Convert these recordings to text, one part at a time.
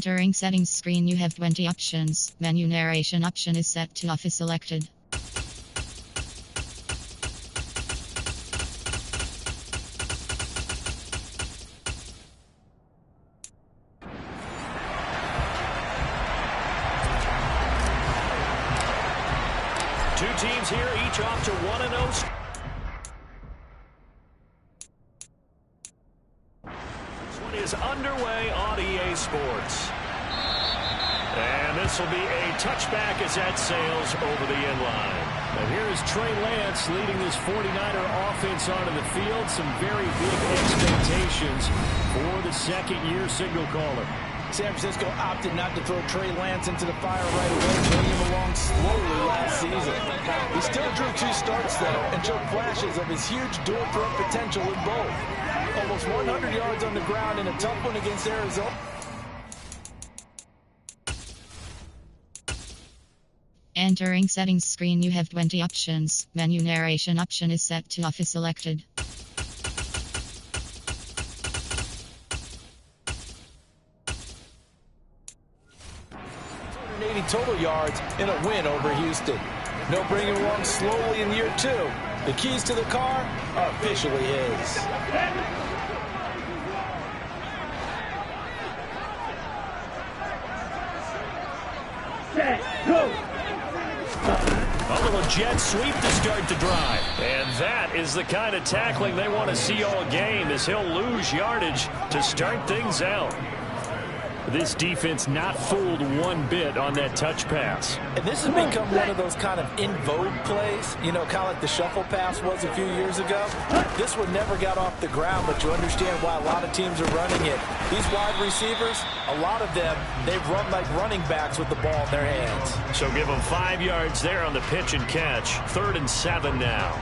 Entering settings screen, you have 20 options. Menu narration option is set to off is selected. Two teams here, each off to 1-0. This one is underway on EA Sports. And this will be a touchback as that sails over the end line. And here is Trey Lance leading this 49er offense onto the field. Some very big expectations for the second-year signal caller. San Francisco opted not to throw Trey Lance into the fire right away, bringing him along slowly last season. He still drew 2 starts, though, and showed flashes of his huge dual-threat potential in both. Almost 100 yards on the ground in a tough one against Arizona. Entering settings screen, you have 20 options. Menu narration option is set to off is selected. 80 total yards in a win over Houston. No bringing along slowly in year 2. The keys to the car are officially his. A little jet sweep to start the drive. And that is the kind of tackling they want to see all game, as he'll lose yardage to start things out. This defense not fooled one bit on that touch pass. And this has become one of those kind of in vogue plays, you know, kind of like the shuffle pass was a few years ago. This one never got off the ground, but you understand why a lot of teams are running it. These wide receivers, a lot of them, they've run like running backs with the ball in their hands. So give them 5 yards there on the pitch and catch. 3rd and 7 now.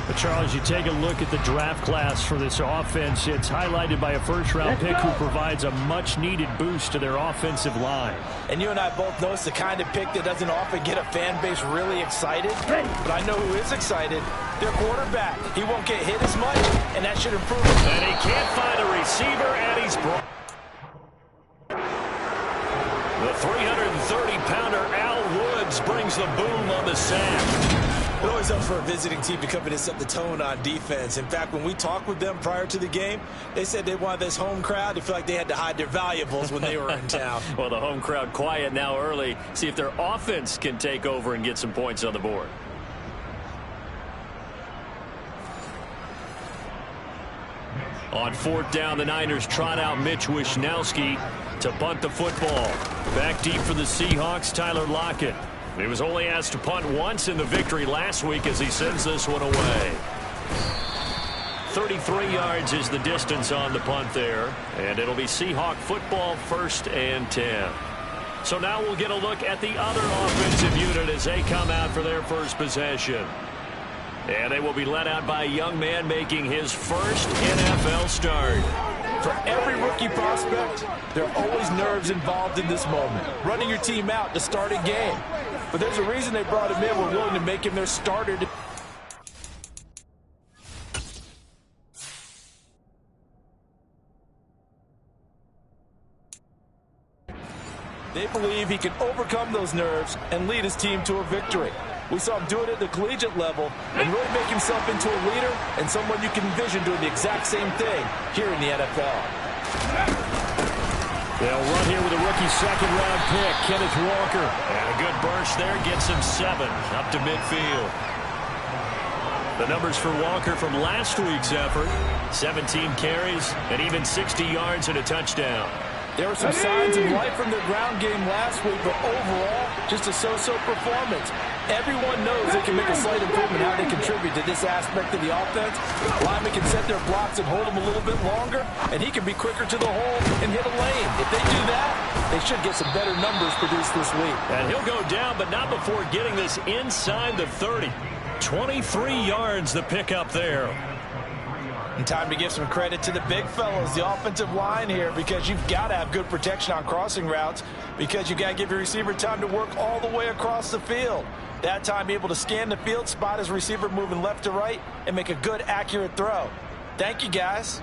But Charles, you take a look at the draft class for this offense. It's highlighted by a first-round pick who provides a much-needed boost to their offensive line. And you and I both know it's the kind of pick that doesn't often get a fan base really excited. But I know who is excited. Their quarterback. He won't get hit as much, and that should improve. And he can't find a receiver, and he's brought. The 330-pounder Al Woods brings the boom on the sack. It always helps for a visiting team to come in and set the tone on defense. In fact, when we talked with them prior to the game, they said they wanted this home crowd to feel like they had to hide their valuables when they were in town. Well, the home crowd quiet now early. See if their offense can take over and get some points on the board. On 4th down, the Niners trot out Mitch Wishnowsky to bunt the football. Back deep for the Seahawks, Tyler Lockett. He was only asked to punt once in the victory last week as he sends this one away. 33 yards is the distance on the punt there, and it'll be Seahawk football, 1st and 10. So now we'll get a look at the other offensive unit as they come out for their first possession. And they will be led out by a young man making his first NFL start. For every rookie prospect, there are always nerves involved in this moment. Running your team out to start a game. But there's a reason they brought him in. We're willing to make him their starter. They believe he can overcome those nerves and lead his team to a victory. We saw him do it at the collegiate level and really make himself into a leader and someone you can envision doing the exact same thing here in the NFL. They'll run here with a rookie 2nd-round pick, Kenneth Walker. And a good burst there gets him 7 up to midfield. The numbers for Walker from last week's effort, 17 carries and even 60 yards and a touchdown. There were some signs of life from their ground game last week, but overall, just a so-so performance. Everyone knows they can make a slight improvement how they contribute to this aspect of the offense. Linemen can set their blocks and hold them a little bit longer, and he can be quicker to the hole and hit a lane. If they do that, they should get some better numbers produced this week. And he'll go down, but not before getting this inside the 30. 23 yards the pickup there. And time to give some credit to the big fellows, the offensive line here, because you've got to have good protection on crossing routes, because you've got to give your receiver time to work all the way across the field. That time able to scan the field, spot his receiver moving left to right, and make a good, accurate throw. Thank you, guys.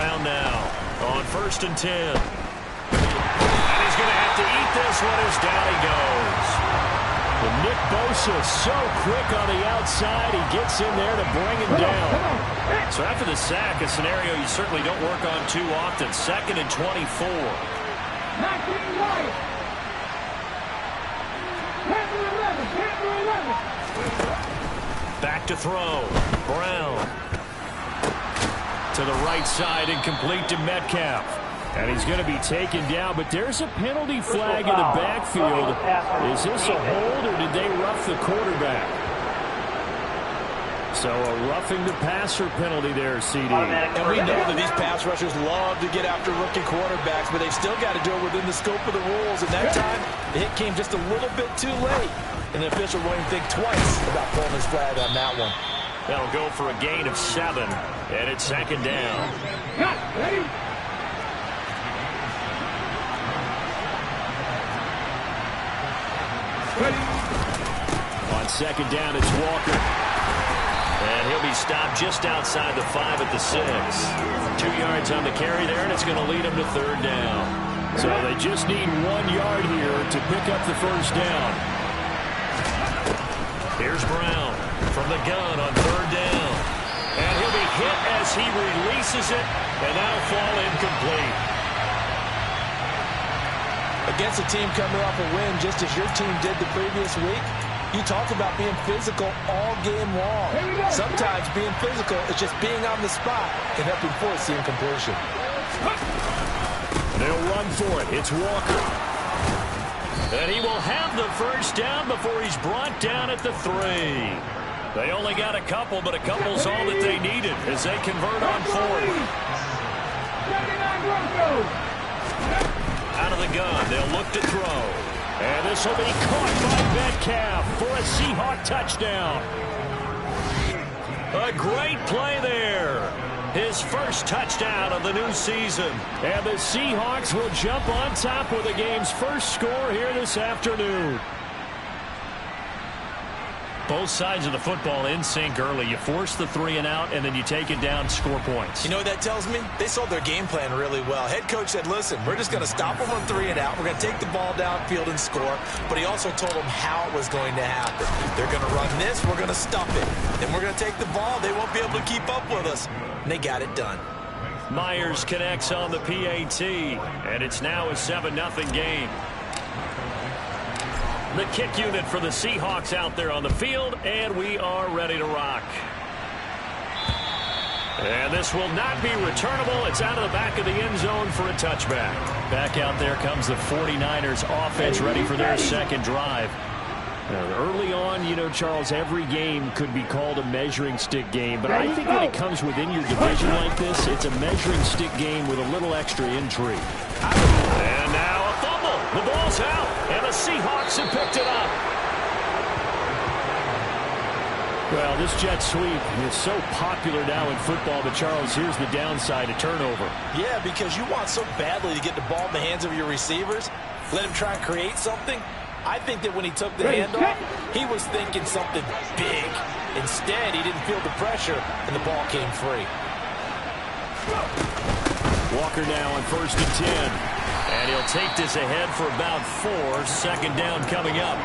Brown now on 1st and 10. And he's going to have to eat this one as down he goes. And Nick Bosa so quick on the outside. He gets in there to bring him down. So after the sack, a scenario you certainly don't work on too often. 2nd and 24. Back to throw. Brown. To the right side and complete to Metcalf. And he's going to be taken down, but there's a penalty flag in the backfield. Is this a hold, or did they rough the quarterback? So a roughing the passer penalty there, CD. And we know that these pass rushers love to get after rookie quarterbacks, but they've still got to do it within the scope of the rules. And that time, the hit came just a little bit too late. And the official won't even think twice about pulling his flag on that one. That'll go for a gain of 7, and it's 2nd down. Ready? On 2nd down, it's Walker. And he'll be stopped just outside the 5 at the 6. 2 yards on the carry there, and it's going to lead him to 3rd down. So they just need 1 yard here to pick up the 1st down. Here's Brown from the gun on 3rd down. And he'll be hit as he releases it, and that'll fall incomplete. Against a team coming off a win, just as your team did the previous week, you talk about being physical all game long. Sometimes being physical is just being on the spot and helping force the incompletion. They'll run for it. It's Walker. And he will have the 1st down before he's brought down at the 3. They only got a couple, but a couple's all that they needed as they convert on 4th. Out of the gun, they'll look to throw. And this will be caught by Metcalf for a Seahawk touchdown. A great play there. His first touchdown of the new season. And the Seahawks will jump on top with the game's first score here this afternoon. Both sides of the football in sync early. You force the 3 and out, and then you take it down, score points. You know what that tells me? They sold their game plan really well. Head coach said, listen, we're just going to stop them on 3 and out. We're going to take the ball downfield and score. But he also told them how it was going to happen. They're going to run this. We're going to stuff it. Then we're going to take the ball. They won't be able to keep up with us. And they got it done. Myers connects on the PAT, and it's now a 7-0 game. The kick unit for the Seahawks out there on the field, and we are ready to rock. And this will not be returnable. It's out of the back of the end zone for a touchback. Back out there comes the 49ers offense ready for their 2nd drive. Early on, you know, Charles, every game could be called a measuring stick game, but I think when it comes within your division like this, it's a measuring stick game with a little extra intrigue. And now a fumble. The ball's out, and the Seahawks have picked it up. Well, this jet sweep is so popular now in football, but Charles, here's the downside, a turnover. Yeah, because you want so badly to get the ball in the hands of your receivers, let him try and create something. I think that when he took the handoff, he was thinking something big. Instead, he didn't feel the pressure, and the ball came free. Walker now on 1st and 10. And he'll take this ahead for about 4. 2nd down coming up.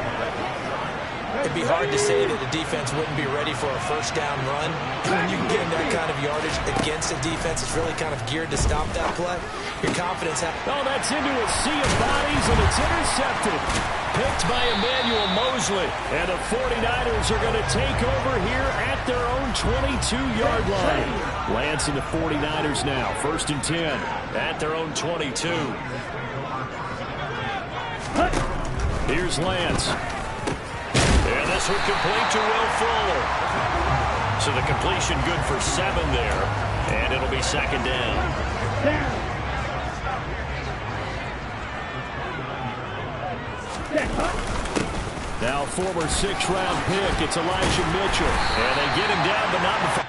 It'd be hard to say that the defense wouldn't be ready for a 1st down run. When you get that kind of yardage against a defense, it's really kind of geared to stop that play. Your confidence... Oh, that's into a sea of bodies, and it's intercepted. Picked by Emmanuel Mosley. And the 49ers are going to take over here at their own 22-yard line. Lance and the 49ers now. 1st and 10 at their own 22. Here's Lance. And this would complete to Will Fuller. So the completion good for 7 there. And it'll be 2nd down. Now former 6th-round pick, it's Elijah Mitchell. And they get him down, but not before.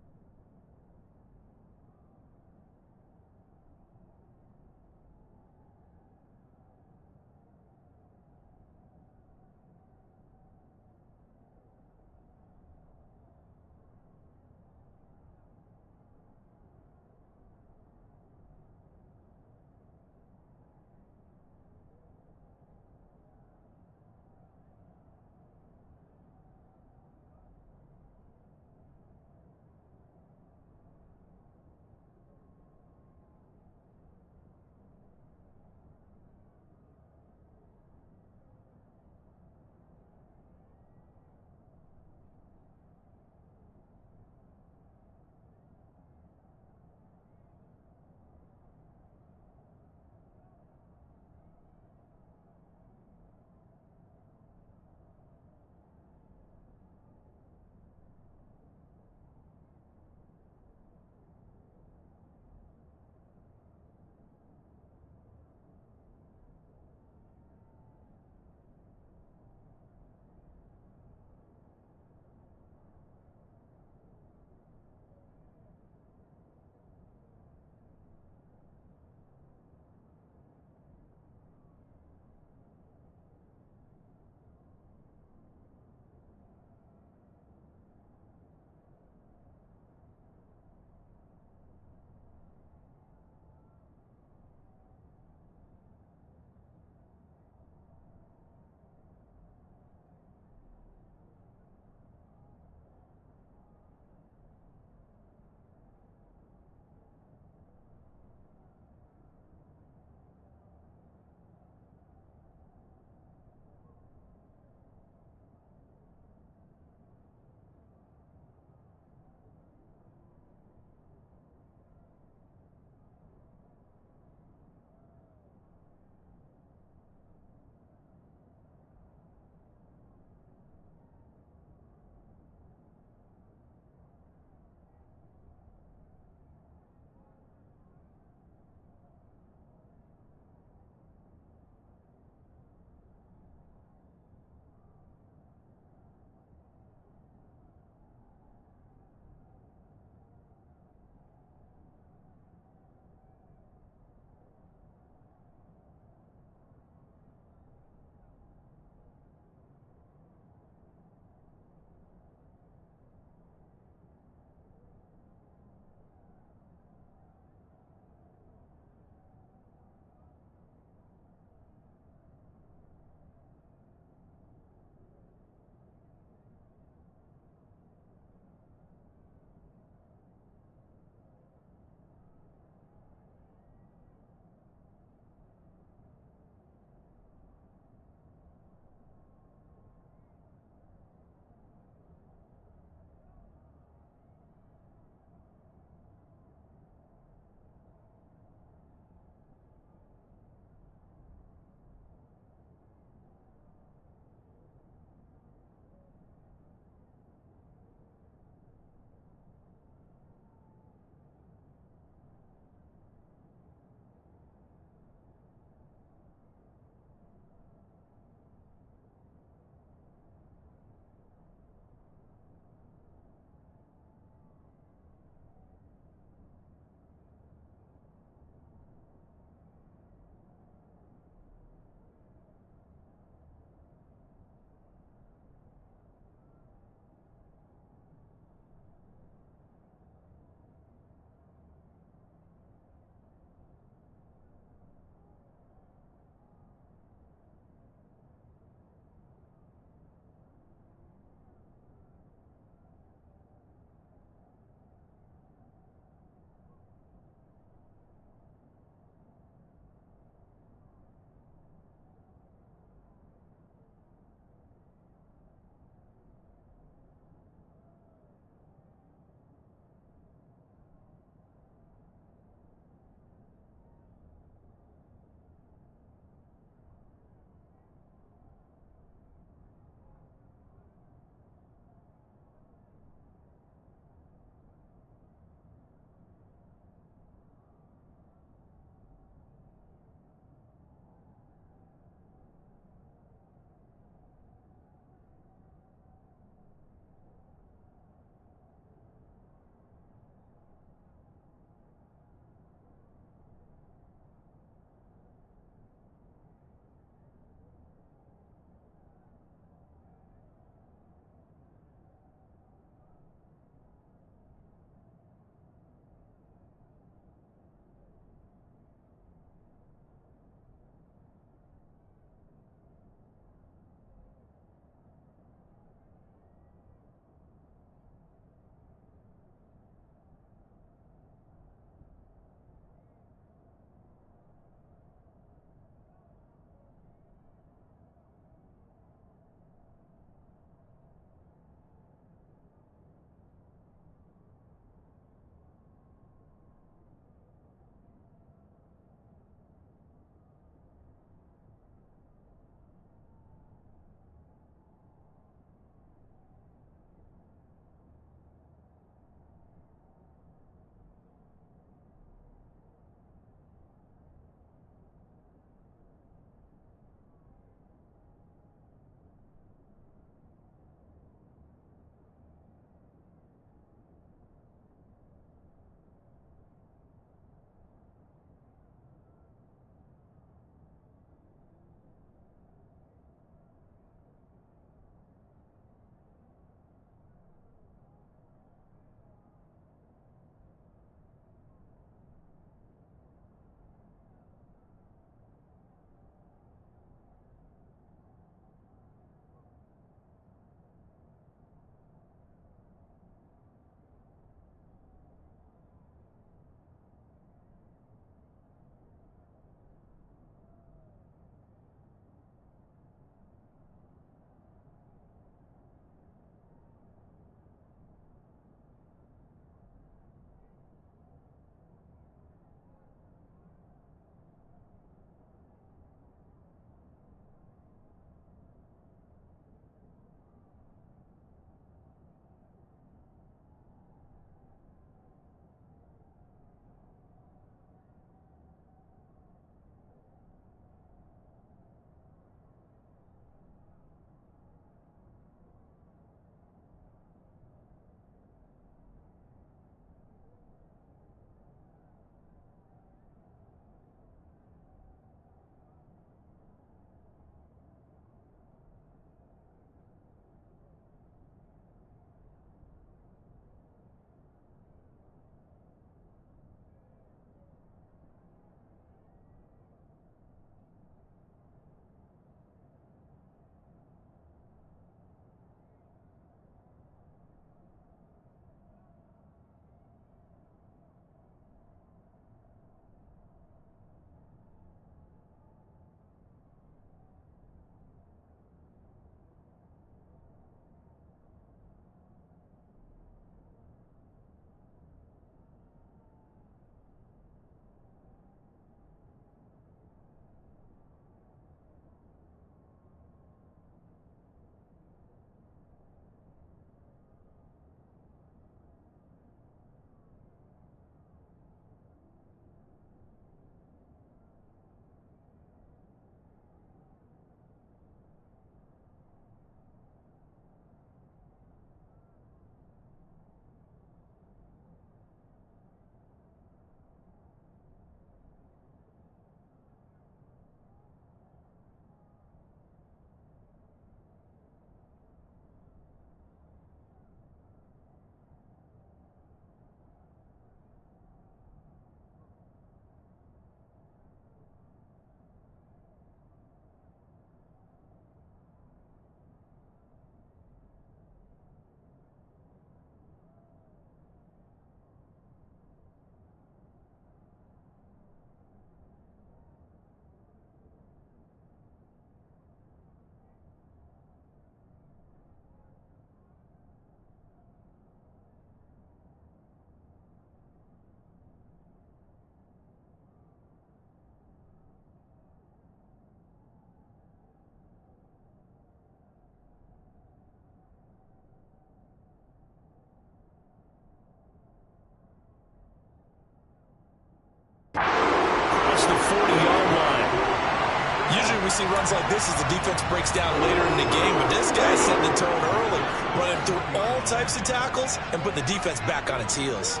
we see runs like this as the defense breaks down later in the game, but this guy's setting the tone early, running through all types of tackles and putting the defense back on its heels.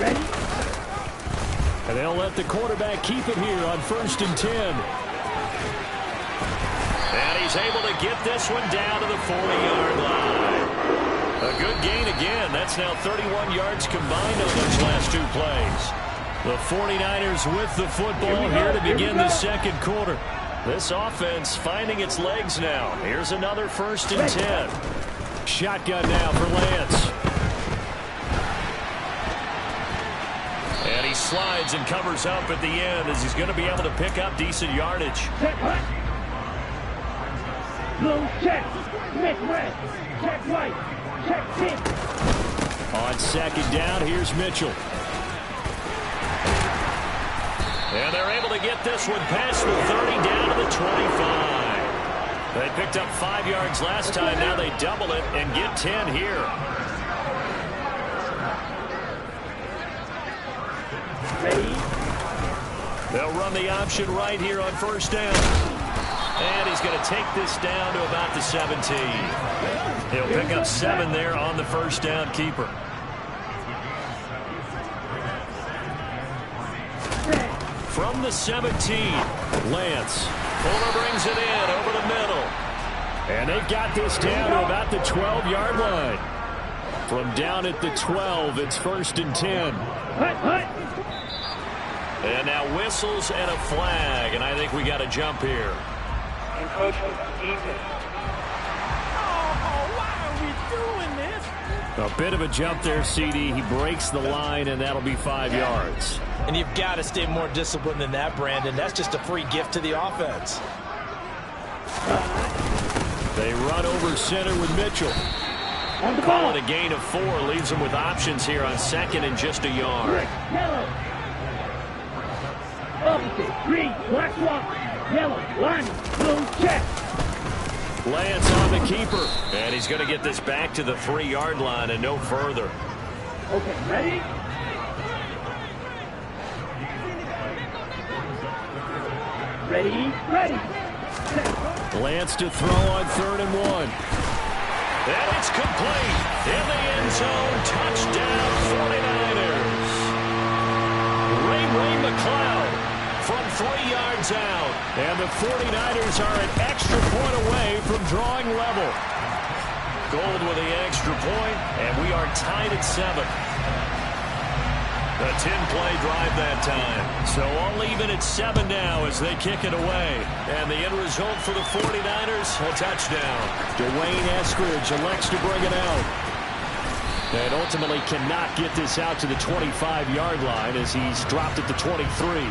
Ready? And they'll let the quarterback keep it here on 1st and 10. And he's able to get this one down to the 40-yard line. A good gain again. That's now 31 yards combined on those last 2 plays. The 49ers with the football here to begin the second quarter. This offense finding its legs now. Here's another 1st and 10. Shotgun now for Lance. And he slides and covers up at the end as he's going to be able to pick up decent yardage. Blue check. Smith red. Check right. Check six. On 2nd down, here's Mitchell. And they're able to get this one past the 30 down to the 25. They picked up 5 yards last time. Now they double it and get 10 here. Ready? They'll run the option right here on 1st down. And he's going to take this down to about the 17. He'll pick up 7 there on the 1st down keeper. From the 17, Lance. Fuller brings it in over the middle. And they've got this down to about the 12-yard line. From down at the 12, it's 1st and 10. And now whistles and a flag, and I think we got a jump here. A bit of a jump there, CD. He breaks the line, and that'll be 5 yards. And you've got to stay more disciplined than that, Brandon. That's just a free gift to the offense. They run over center with Mitchell. Call it a gain of 4. Leaves them with options here on 2nd and just a yard. Opposite. Green. Black one. Yellow. One. Blue check. Lance on the keeper. And he's going to get this back to the 3-yard line and no further. Okay, ready? Ready? Ready. Lance to throw on 3rd and 1. And it's complete. In the end zone. Touchdown 49ers. Ray McLeod from 3 yards out. And the 49ers are an extra point away from drawing level. Gold with the extra point, and we are tied at 7. A 10-play drive that time. So all even at 7 now as they kick it away. And the end result for the 49ers, a touchdown. Dwayne Eskridge elects to bring it out. And ultimately cannot get this out to the 25-yard line as he's dropped at the 23.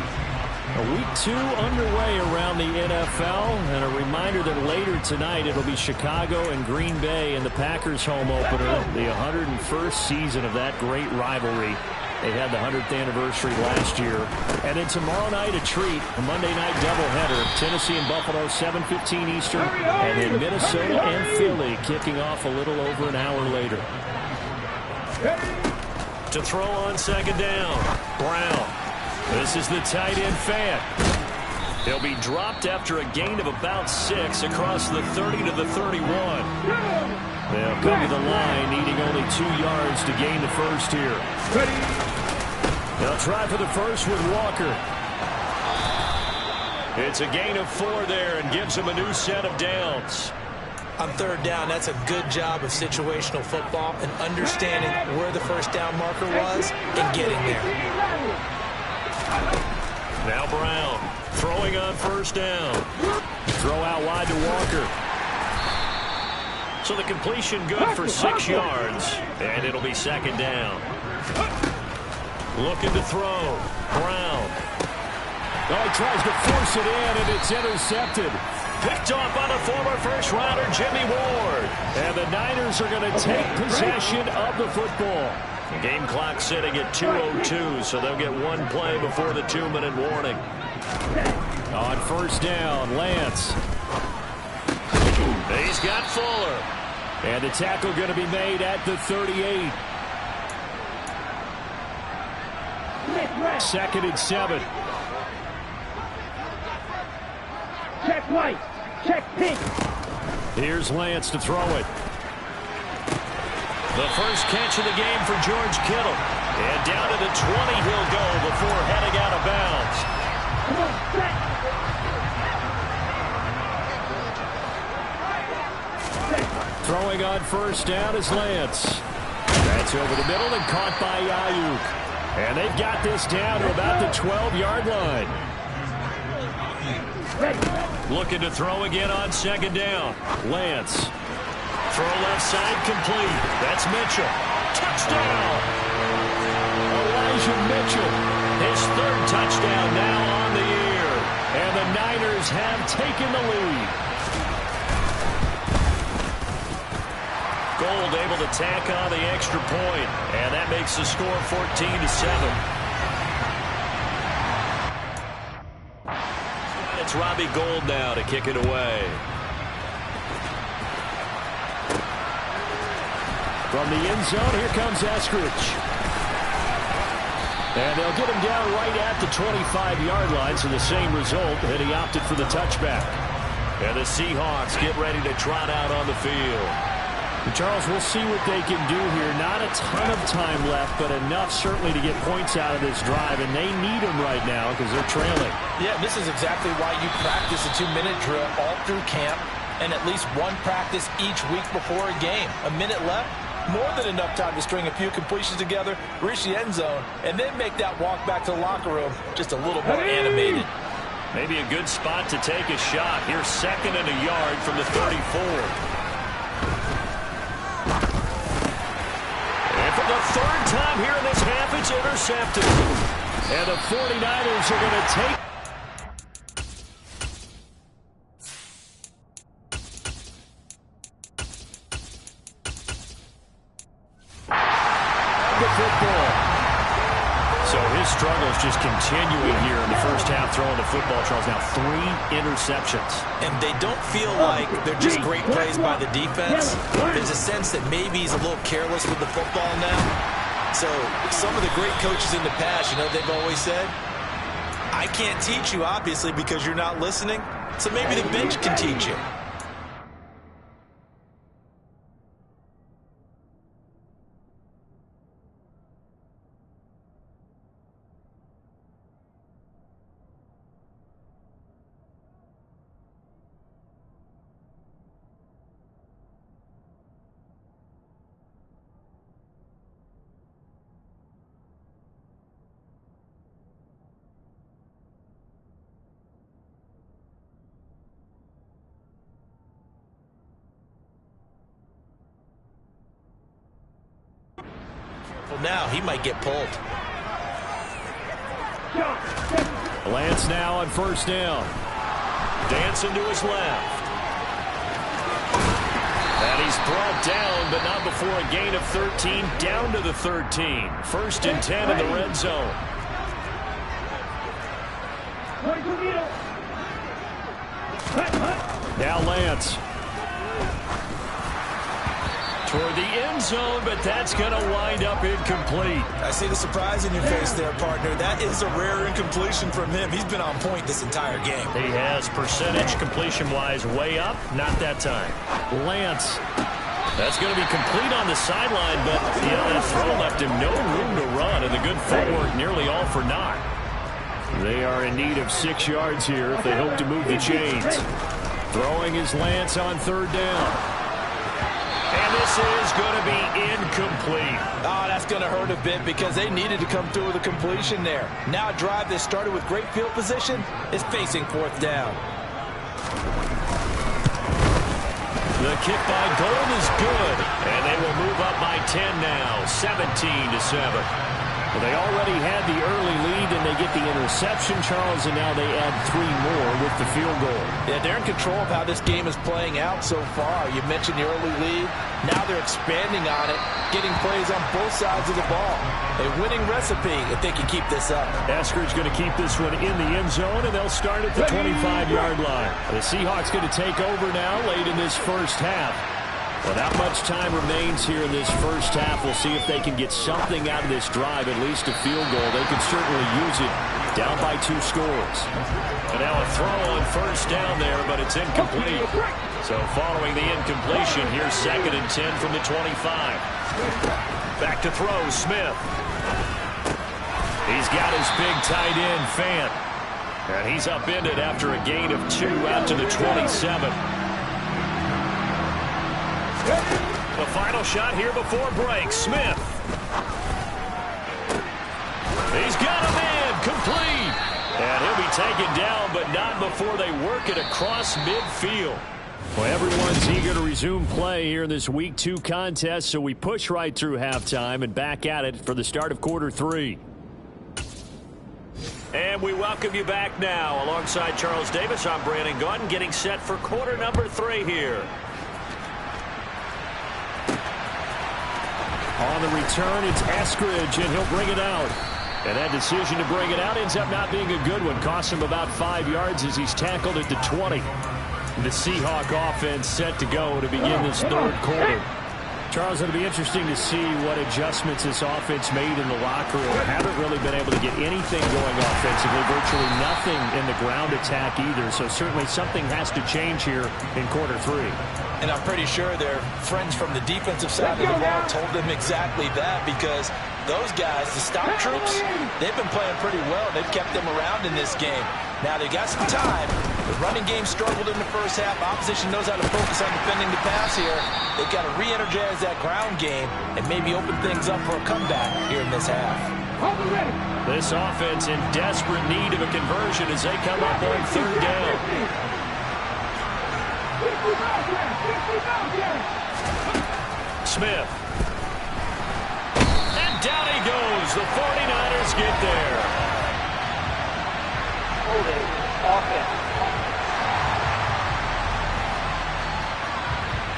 Week 2 underway around the NFL, and a reminder that later tonight it'll be Chicago and Green Bay in the Packers home opener, the 101st season of that great rivalry. They had the 100th anniversary last year. And then tomorrow night a treat, a Monday night doubleheader, Tennessee and Buffalo, 7:15 Eastern, and then Minnesota and Philly kicking off a little over an hour later. To throw on 2nd down, Brown. This is the tight end Fant. He'll be dropped after a gain of about 6 across the 30 to the 31. They'll come to the line, needing only 2 yards to gain the first here. They'll try for the first with Walker. It's a gain of 4 there and gives them a new set of downs. On 3rd down, that's a good job of situational football and understanding where the first down marker was and getting there. Now Brown throwing on 1st down. Throw out wide to Walker. So the completion good for 6 yards, and it'll be 2nd down. Looking to throw. Brown. Oh, he tries to force it in, and it's intercepted. Picked off by the former first-rounder Jimmy Ward. And the Niners are going to take possession of the football. The game clock sitting at 2:02, so they'll get 1 play before the 2-minute warning. On 1st down, Lance. He's got Fuller. And the tackle going to be made at the 38. 2nd and 7. white. Check pink. Here's Lance to throw it. The first catch of the game for George Kittle. And down to the 20 he'll go before heading out of bounds. Come on, set. Throwing on first down is Lance. That's over the middle and caught by Ayuk. And they've got this down to about the 12-yard line. Looking to throw again on second down. Lance. Throw left side complete. That's Mitchell. Touchdown! Elijah Mitchell. His third touchdown now on the year. And the Niners have taken the lead. Gold able to tack on the extra point, and that makes the score 14-7. It's Robbie Gould now to kick it away. From the end zone, here comes Eskridge. And they'll get him down right at the 25-yard line, so the same result, and he opted for the touchback. And the Seahawks get ready to trot out on the field. Charles, we'll see what they can do here. Not a ton of time left, but enough certainly to get points out of this drive, and they need them right now because they're trailing. Yeah, this is exactly why you practice a 2-minute drill all through camp and at least one practice each week before a game. A minute left, more than enough time to string a few completions together, reach the end zone, and then make that walk back to the locker room just a little more animated. Maybe a good spot to take a shot. Here's second and a yard from the 34. For the third time here in this half, it's intercepted. And the 49ers are going to take the football. So his struggles just continuing here in the first half throwing the football, Charles. Now 3 interceptions. And they don't feel like they're just great plays by the defense. There's a sense that maybe he's a little careless with the football now. So some of the great coaches in the past, you know, they've always said, I can't teach you, obviously, because you're not listening. So maybe the bench can teach you. Well, now he might get pulled. Lance now on first down. Dancing to his left. And he's brought down, but not before a gain of 13, down to the 13. First and 10 in the red zone. Now Lance. Toward the end zone, but that's going to wind up incomplete. I see the surprise in your face there, partner. That is a rare incompletion from him. He's been on point this entire game. He has percentage completion-wise way up. Not that time. Lance. That's going to be complete on the sideline, but you know, that throw left him no room to run, and the good footwork nearly all for naught. They are in need of 6 yards here if they hope to move the chains. Throwing is Lance on third down. And this is going to be incomplete. Oh, that's going to hurt a bit because they needed to come through with a completion there. Now a drive that started with great field position is facing fourth down. The kick by Gould is good, and they will move up by 10 now, 17-7. Well, they already had the early lead, and they get the interception, Charles, and now they add 3 more with the field goal. Yeah, they're in control of how this game is playing out so far. You mentioned the early lead. Now they're expanding on it, getting plays on both sides of the ball. A winning recipe if they can keep this up. Eskridge going to keep this one in the end zone, and they'll start at the 25-yard line. The Seahawks going to take over now late in this first half. Well, not much time remains here in this first half. We'll see if they can get something out of this drive, at least a field goal. They can certainly use it. Down by 2 scores. And now a throw on first down there, but it's incomplete. So following the incompletion, here's 2nd and 10 from the 25. Back to throw, Smith. He's got his big tight end, Fant. And he's upended after a gain of 2 out to the 27. The final shot here before break. Smith. He's got him in. Complete. And he'll be taken down, but not before they work it across midfield. Well, everyone's eager to resume play here in this Week 2 contest, so we push right through halftime and back at it for the start of quarter 3. And we welcome you back now. Alongside Charles Davis, I'm Brandon Gaudin, getting set for quarter number 3 here. On the return, it's Eskridge, and he'll bring it out. And that decision to bring it out ends up not being a good one. Costs him about 5 yards as he's tackled at the 20. The Seahawk offense set to go to begin this third quarter. Charles, it'll be interesting to see what adjustments this offense made in the locker room. Haven't really been able to get anything going offensively, virtually nothing in the ground attack either. So certainly something has to change here in quarter 3. And I'm pretty sure their friends from the defensive side of the ball told them exactly that, because those guys, the stop troops, they've been playing pretty well. They've kept them around in this game. Now they got some time. The running game struggled in the first half. Opposition knows how to focus on defending the pass here. They've got to re-energize that ground game and maybe open things up for a comeback here in this half. This offense in desperate need of a conversion as they come up on 3rd down. Smith. And down he goes. The 49ers get there.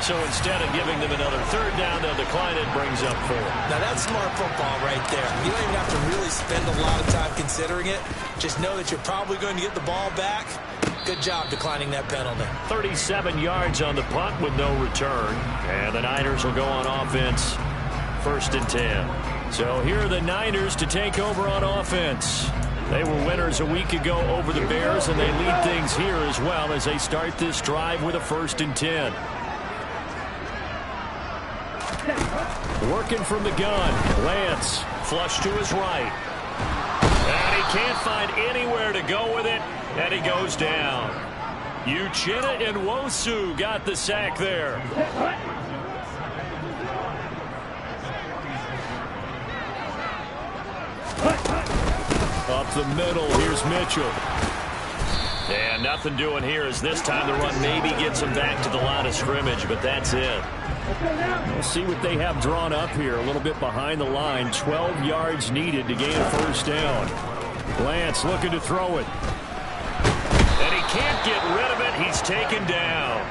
So instead of giving them another 3rd down, they'll decline it, brings up 4. Now that's smart football right there. You don't even have to really spend a lot of time considering it. Just know that you're probably going to get the ball back. Good job declining that penalty. 37 yards on the punt with no return. And the Niners will go on offense. 1st and 10. So here are the Niners to take over on offense. They were winners a week ago over the Bears, and they lead things here as well as they start this drive with a 1st and 10. Working from the gun. Lance flush to his right. And he can't find anywhere to go with it, and he goes down. Uchenna and Nwosu got the sack there. Up the middle, here's Mitchell. And nothing doing here as this time the run maybe gets him back to the line of scrimmage, but that's it. We'll see what they have drawn up here. A little bit behind the line. 12 yards needed to gain a 1st down. Lance looking to throw it. And he can't get rid of it. He's taken down.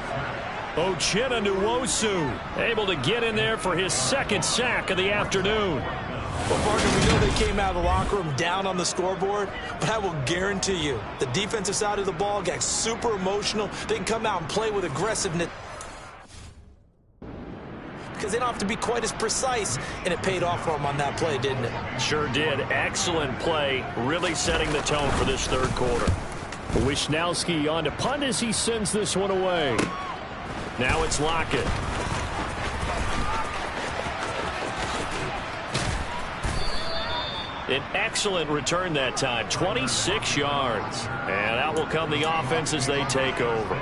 Uchenna Nwosu able to get in there for his 2nd sack of the afternoon. Well, partner, we know they came out of the locker room down on the scoreboard, but I will guarantee you the defensive side of the ball got super emotional. They can come out and play with aggressiveness because they don't have to be quite as precise, and it paid off for them on that play, didn't it? Sure did. Excellent play, really setting the tone for this 3rd quarter. Wisnowski on to punt as he sends this one away. Now it's Lockett. An excellent return that time, 26 yards. And out will come the offense as they take over.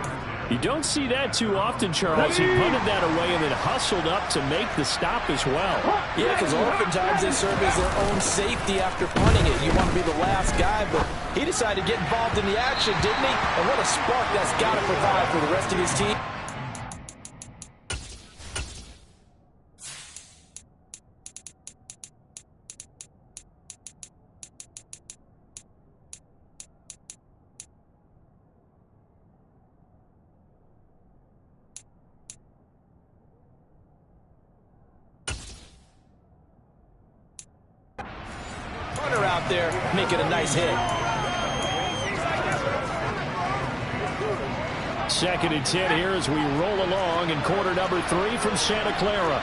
You don't see that too often, Charles. He punted that away and then hustled up to make the stop as well. Yeah, because oftentimes they serve as their own safety after punting it. You want to be the last guy, but he decided to get involved in the action, didn't he? And what a spark that's got to provide for the rest of his team. Out there making a nice hit. 2nd and 10 here as we roll along in quarter number 3 from Santa Clara.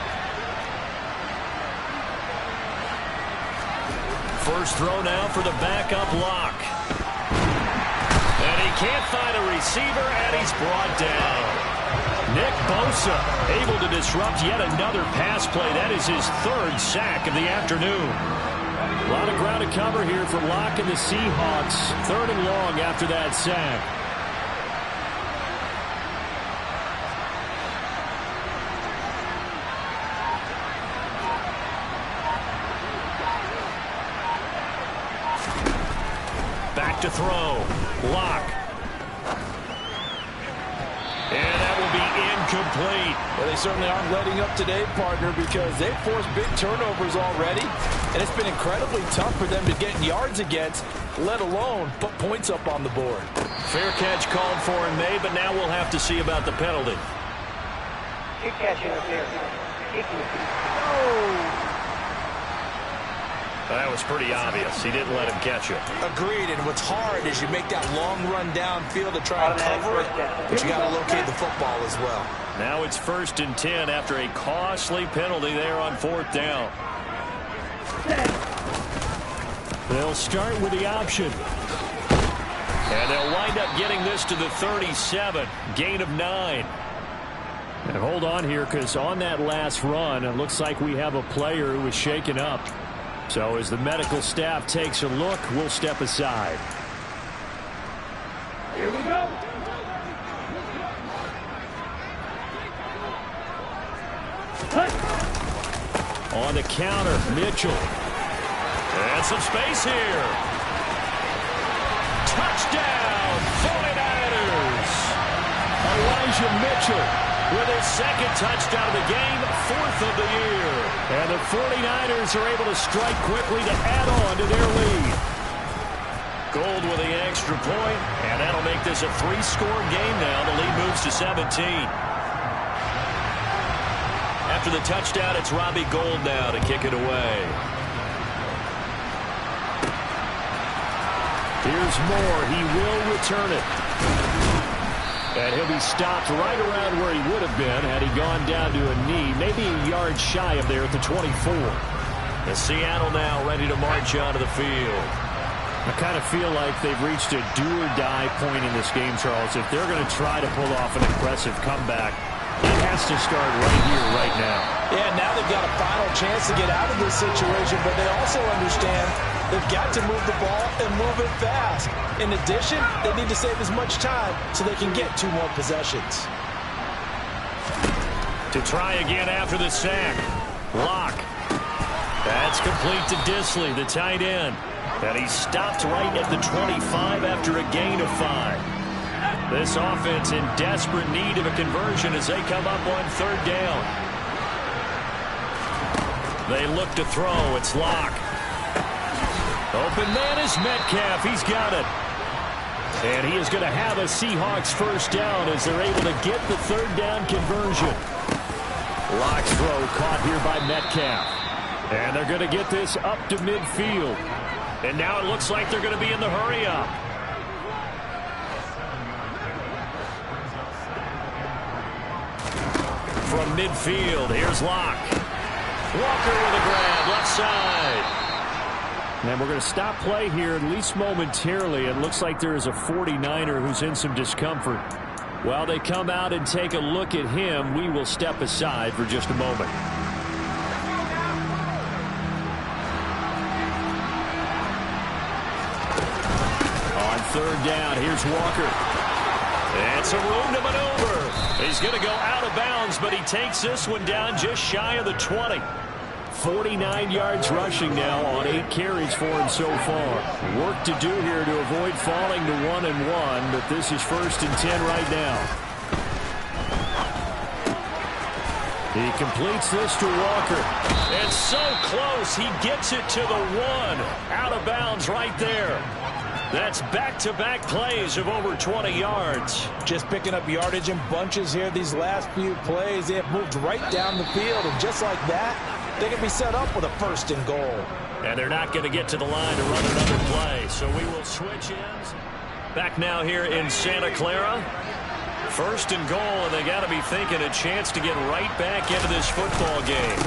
First throw now for the backup lock. And he can't find a receiver, and he's brought down. Nick Bosa able to disrupt yet another pass play. That is his 3rd sack of the afternoon. A lot of ground to cover here for Locke and the Seahawks. 3rd and long after that sack. Back to throw. Locke. And that will be incomplete. Well, they certainly aren't letting up today, partner, because they've forced big turnovers already, and it's been incredibly tough for them to get yards against, let alone put points up on the board. Fair catch called for and made, but now we'll have to see about the penalty. Good catch interference. That was pretty obvious. He didn't let him catch it. Agreed, and what's hard is you make that long run downfield to try and cover it, but you got to locate the football as well. Now it's 1st and 10 after a costly penalty there on 4th down. They'll start with the option. And they'll wind up getting this to the 37. Gain of 9. And hold on here, because on that last run, it looks like we have a player who was shaken up. So as the medical staff takes a look, we'll step aside. Here we go. On the counter, Mitchell. And some space here. Touchdown, 49ers. Elijah Mitchell with his 2nd touchdown of the game, 4th of the year. And the 49ers are able to strike quickly to add on to their lead. Gold with the extra point, and that'll make this a 3-score game now. The lead moves to 17. After the touchdown, it's Robbie Gould now to kick it away. Here's Moore. He will return it. And he'll be stopped right around where he would have been had he gone down to a knee, maybe a yard shy of there at the 24. And Seattle now ready to march onto the field. I kind of feel like they've reached a do-or-die point in this game, Charles. If they're going to try to pull off an impressive comeback, it has to start right here, right now. Yeah, now they've got a final chance to get out of this situation, but they also understand they've got to move the ball and move it fast. In addition, they need to save as much time so they can get 2 more possessions. To try again after the sack. Locke. That's complete to Disley, the tight end. And he's stopped right at the 25 after a gain of 5. This offense in desperate need of a conversion as they come up on 3rd down. They look to throw. It's Locke. Open man is Metcalf. He's got it. And he is going to have a Seahawks 1st down as they're able to get the 3rd down conversion. Locke's throw caught here by Metcalf. And they're going to get this up to midfield. And now it looks like they're going to be in the hurry-up. From midfield, here's Locke. Walker with a grab, left side. And we're going to stop play here, at least momentarily. It looks like there is a 49er who's in some discomfort. While they come out and take a look at him, we will step aside for just a moment. On 3rd down, here's Walker. And some room to maneuver. He's going to go out of bounds, but he takes this one down just shy of the 20. 49 yards rushing now on 8 carries for him so far. Work to do here to avoid falling to 1-1, but this is 1st and 10 right now. He completes this to Walker. It's so close. He gets it to the 1. Out of bounds right there. That's back-to-back plays of over 20 yards. Just picking up yardage in bunches here these last few plays. They have moved right down the field, and just like that, they can be set up with a 1st and goal. And they're not going to get to the line to run another play, so we will switch ends. Back now here in Santa Clara. First and goal, and they got to be thinking a chance to get right back into this football game.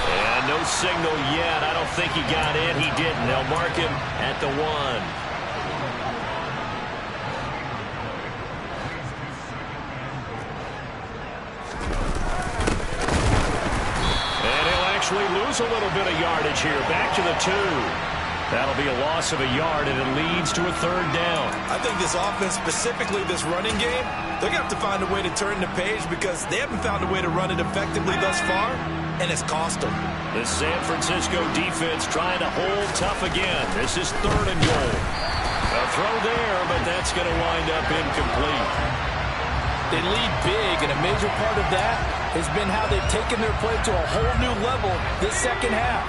And no signal yet. I don't think he got in. He didn't. They'll mark him at the 1. And he'll actually lose a little bit of yardage here. Back to the 2. That'll be a loss of a yard, and it leads to a 3rd down. I think this offense, specifically this running game, they're going to have to find a way to turn the page because they haven't found a way to run it effectively thus far, and it's cost them. The San Francisco defense trying to hold tough again. This is 3rd and goal. A throw there, but that's going to wind up incomplete. They lead big, and a major part of that has been how they've taken their play to a whole new level this second half.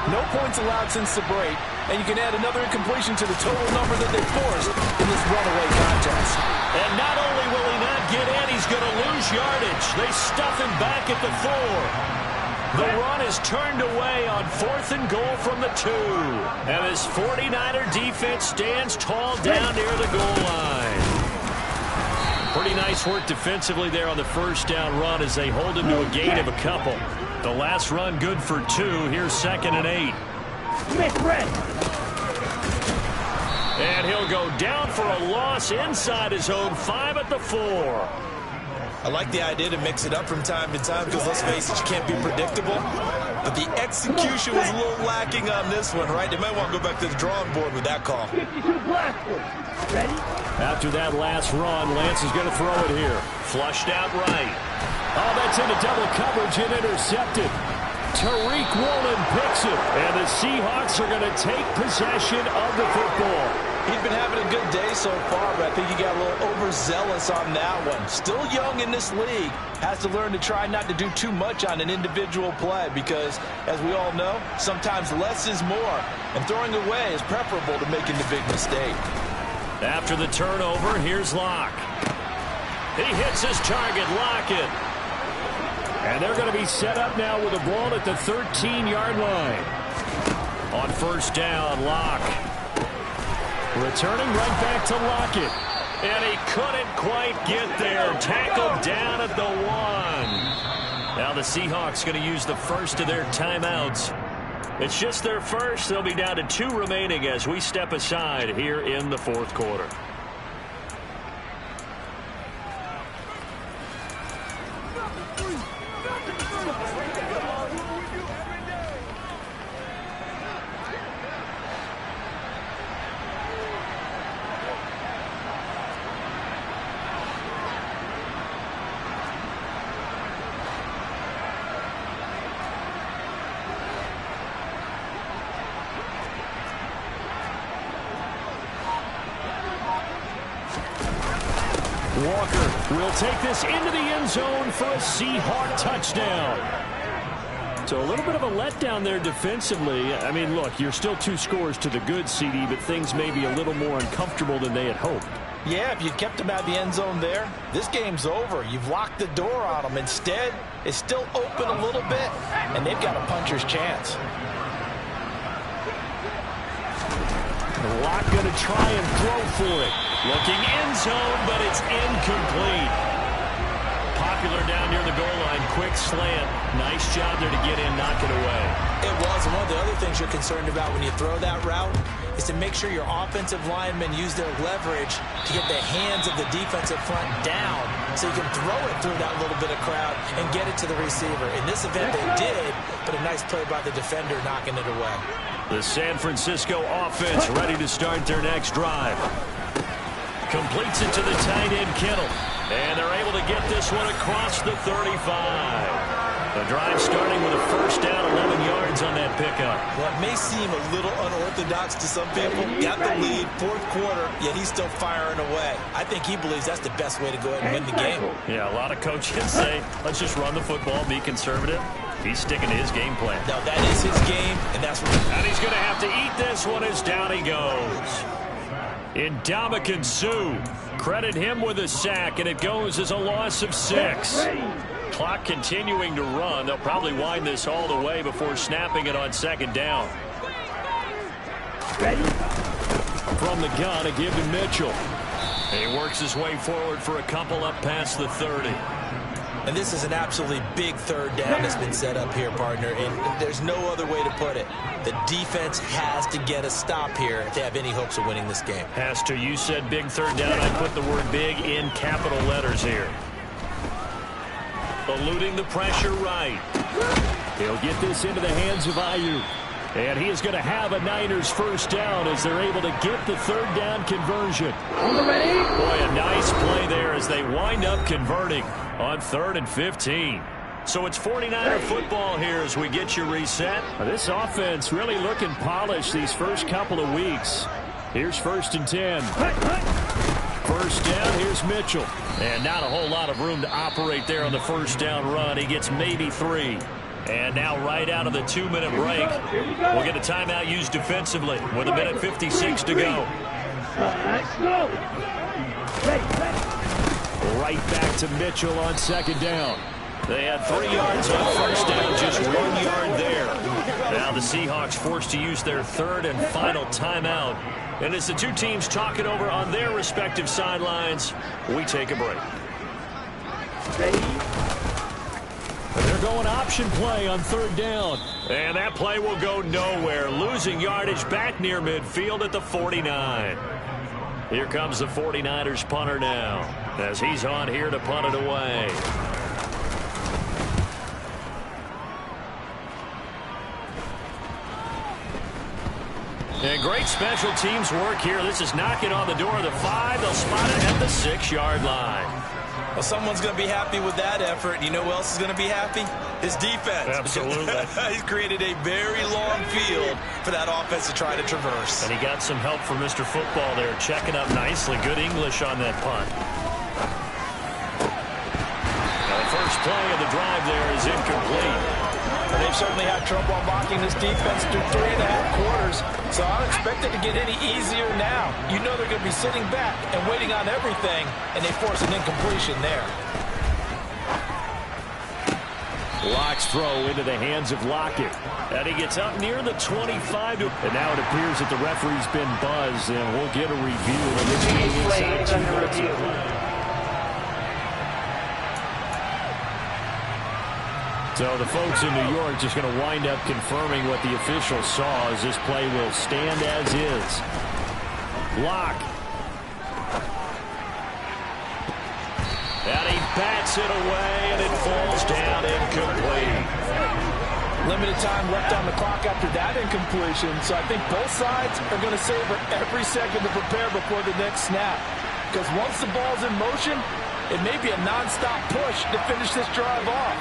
No points allowed since the break, and you can add another incompletion to the total number that they forced in this runaway contest. And not only will he not get in, he's going to lose yardage. They stuff him back at the 4. The run is turned away on 4th and goal from the 2. And his 49er defense stands tall down near the goal line. Pretty nice work defensively there on the first down run as they hold him to a gain of a couple. The last run good for 2. Here's 2nd and 8. And he'll go down for a loss inside his own 5 at the 4. I like the idea to mix it up from time to time because, let's face it, you can't be predictable. But the execution was a little lacking on this one, right? They might want to go back to the drawing board with that call. 52 Blackwood. Ready? After that last run, Lance is going to throw it here. Flushed out right. Oh, that's into double coverage and intercepted. Tariq Woolen picks it, and the Seahawks are going to take possession of the football. He's been having a good day so far, but I think he got a little overzealous on that one. Still young in this league. Has to learn to try not to do too much on an individual play because, as we all know, sometimes less is more. And throwing away is preferable to making the big mistake. After the turnover, here's Locke. He hits his target, Lockett. And they're going to be set up now with a ball at the 13-yard line. On first down, Locke. Returning right back to Lockett. And he couldn't quite get there. Tackled down at the 1. Now the Seahawks going to use the first of their timeouts. It's just their first. They'll be down to 2 remaining as we step aside here in the 4th quarter. Walker will take this into the end zone for a Seahawk touchdown. So a little bit of a letdown there defensively. I mean, look, you're still 2 scores to the good, CD, but things may be a little more uncomfortable than they had hoped. Yeah, if you kept him out of the end zone there, this game's over. You've locked the door on him. Instead, it's still open a little bit, and they've got a puncher's chance. Locke going to try and throw for it. Looking end zone, but it's incomplete. Popular down near the goal line. Quick slant. Nice job there to get in, knock it away. It was. And one of the other things you're concerned about when you throw that route is to make sure your offensive linemen use their leverage to get the hands of the defensive front down so you can throw it through that little bit of crowd and get it to the receiver. In this event, they did, but a nice play by the defender knocking it away. The San Francisco offense ready to start their next drive. Completes it to the tight end, Kittle. And they're able to get this one across the 35. The drive starting with a first down, 11 yards on that pickup. Well, it may seem a little unorthodox to some people. Got the lead, 4th quarter, yet he's still firing away. I think he believes that's the best way to go ahead and win the game. Yeah, a lot of coaches say, let's just run the football, be conservative. He's sticking to his game plan. No, that is his game, and that's what. And he's going to have to eat this one as down he goes. Ndamukong Suh, credit him with a sack, and it goes as a loss of 6. Clock continuing to run. They'll probably wind this all the way before snapping it on 2nd down. From the gun, a give to Mitchell. He works his way forward for a couple up past the 30. And this is an absolutely big third down that's been set up here, partner. And there's no other way to put it. The defense has to get a stop here if they have any hopes of winning this game. Has to. You said big third down. I put the word big in capital letters here. Eluding the pressure right. He'll get this into the hands of Aiyuk. And he is going to have a Niners first down as they're able to get the third down conversion. Boy, a nice play there as they wind up converting on 3rd and 15. So it's 49er football here as we get you reset. This offense really looking polished these first couple of weeks. Here's 1st and 10. First down, here's Mitchell. And not a whole lot of room to operate there on the first down run. He gets maybe 3. And now right out of the 2-minute break, we'll get a timeout used defensively with 1:56 to go. Let's go. Right back to Mitchell on 2nd down. They had 3 yards on first down, just 1 yard there. Now the Seahawks forced to use their 3rd and final timeout. And as the two teams talk it over on their respective sidelines, we take a break. They're going option play on 3rd down. And that play will go nowhere. Losing yardage back near midfield at the 49. Here comes the 49ers punter now as he's on here to punt it away. And great special teams work here. This is knocking on the door of the 5. They'll spot it at the 6-yard line. Well, someone's going to be happy with that effort. You know who else is going to be happy? His defense. Absolutely. He's created a very long field for that offense to try to traverse. And he got some help from Mr. Football there, checking up nicely. Good English on that punt. Now the first play of the drive there is incomplete. And they've certainly had trouble unlocking this defense through 3.5 quarters. So I don't expect it to get any easier now. You know they're going to be sitting back and waiting on everything, and they force an incompletion there. Locke's throw into the hands of Lockett. And he gets up near the 25. And now it appears that the referee's been buzzed, and we'll get a review of this game inside 2 minutes. So the folks in New York just going to wind up confirming what the officials saw as this play will stand as is. Locke. And he bats it away, and it falls down incomplete. Limited time left on the clock after that incompletion, so I think both sides are going to savor every second to prepare before the next snap. Because once the ball's in motion, it may be a nonstop push to finish this drive off.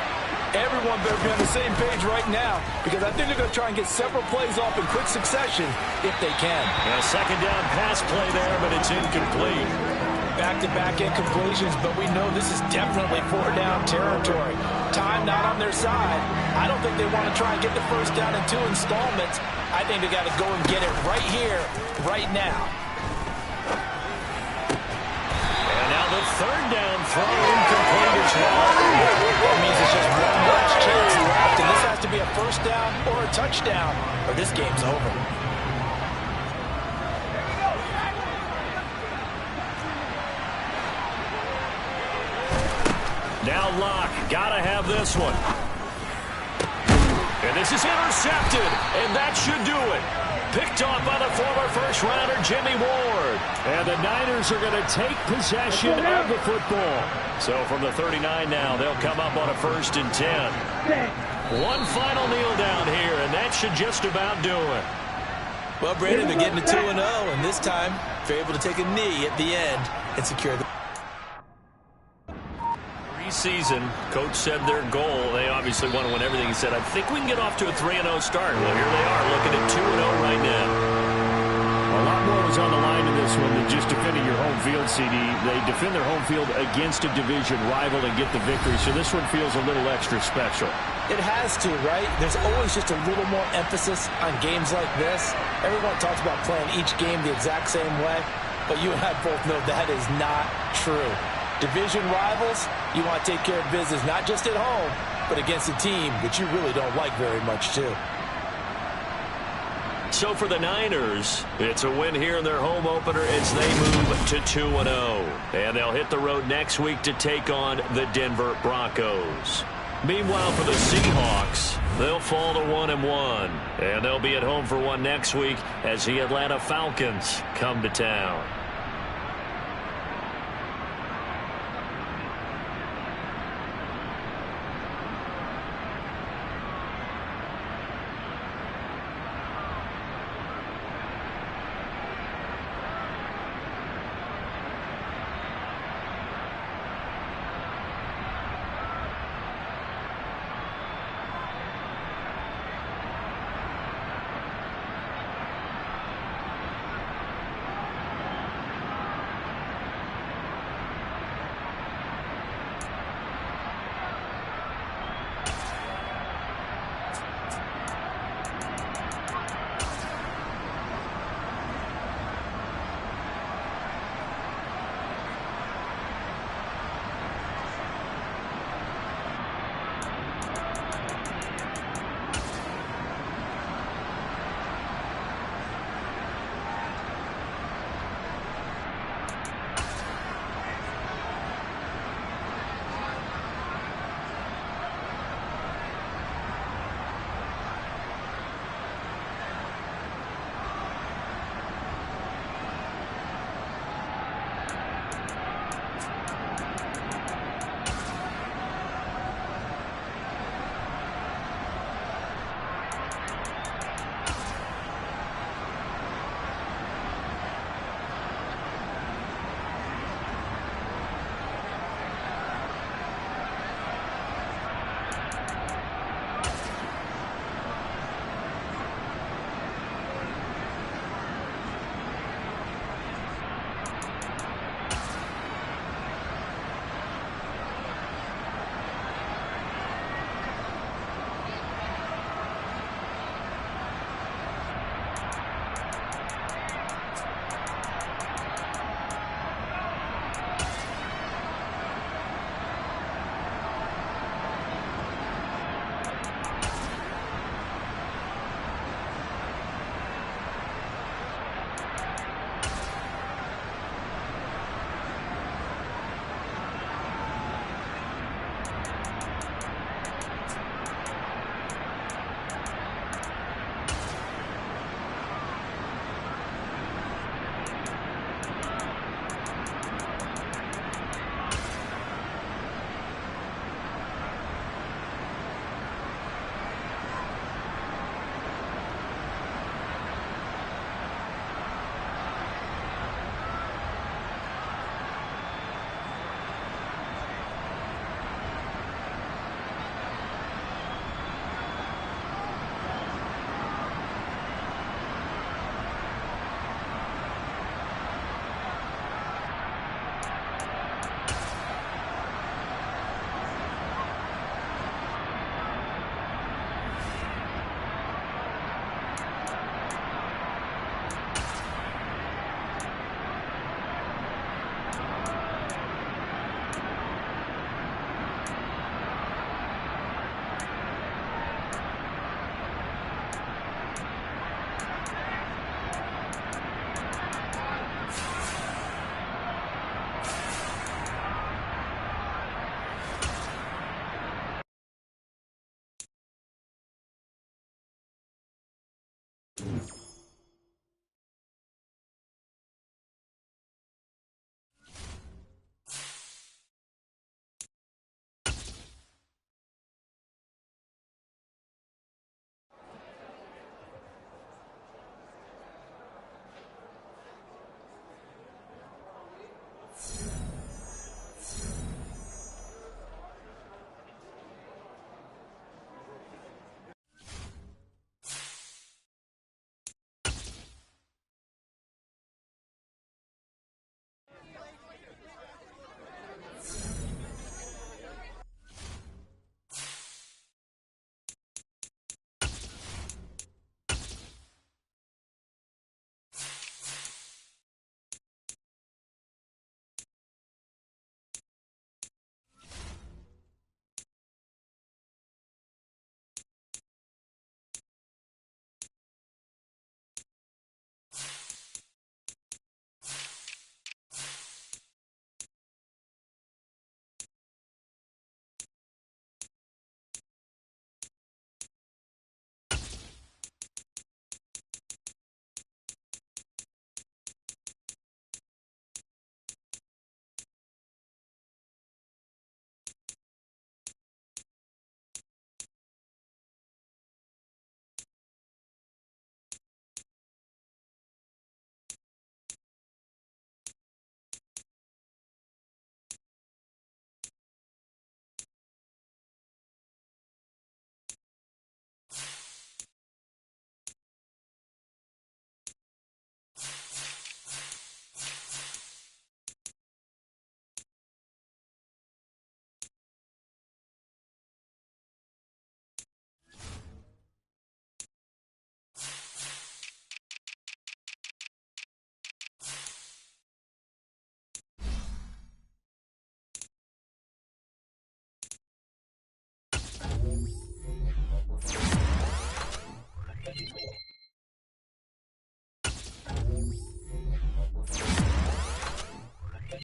Everyone better be on the same page right now because I think they're going to try and get several plays off in quick succession if they can. A 2nd down pass play there, but it's incomplete. Back-to-back incompletions, but we know this is definitely 4-down territory. Time not on their side. I don't think they want to try and get the first down in 2 installments. I think they got to go and get it right here, right now. And now the 3rd down throw incomplete as well. That means it's just one last chance left, and this has to be a first down or a touchdown, or this game's over. Now Locke, gotta have this one. And this is intercepted, and that should do it. Picked off by the former first-rounder Jimmy Ward. And the Niners are going to take possession of the football. So from the 39 now, they'll come up on a 1st and 10. One final kneel down here, and that should just about do it. Well, Brandon, they're getting to 2-0, and this time they're able to take a knee at the end and secure the Season, coach said their goal, they obviously want to win everything. He said, I think we can get off to a 3-0 start. Well, here they are looking at 2-0 right now. A lot more was on the line in this one than just defending your home field, CD. They defend their home field against a division rival and get the victory, so this one feels a little extra special. It has to, right? There's always just a little more emphasis on games like this. Everyone talks about playing each game the exact same way, but you and I both know that is not true. Division rivals, you want to take care of business not just at home, but against a team that you really don't like very much too. So for the Niners, it's a win here in their home opener as they move to 2-0. And they'll hit the road next week to take on the Denver Broncos. Meanwhile, for the Seahawks, they'll fall to 1-1. And they'll be at home for one next week as the Atlanta Falcons come to town.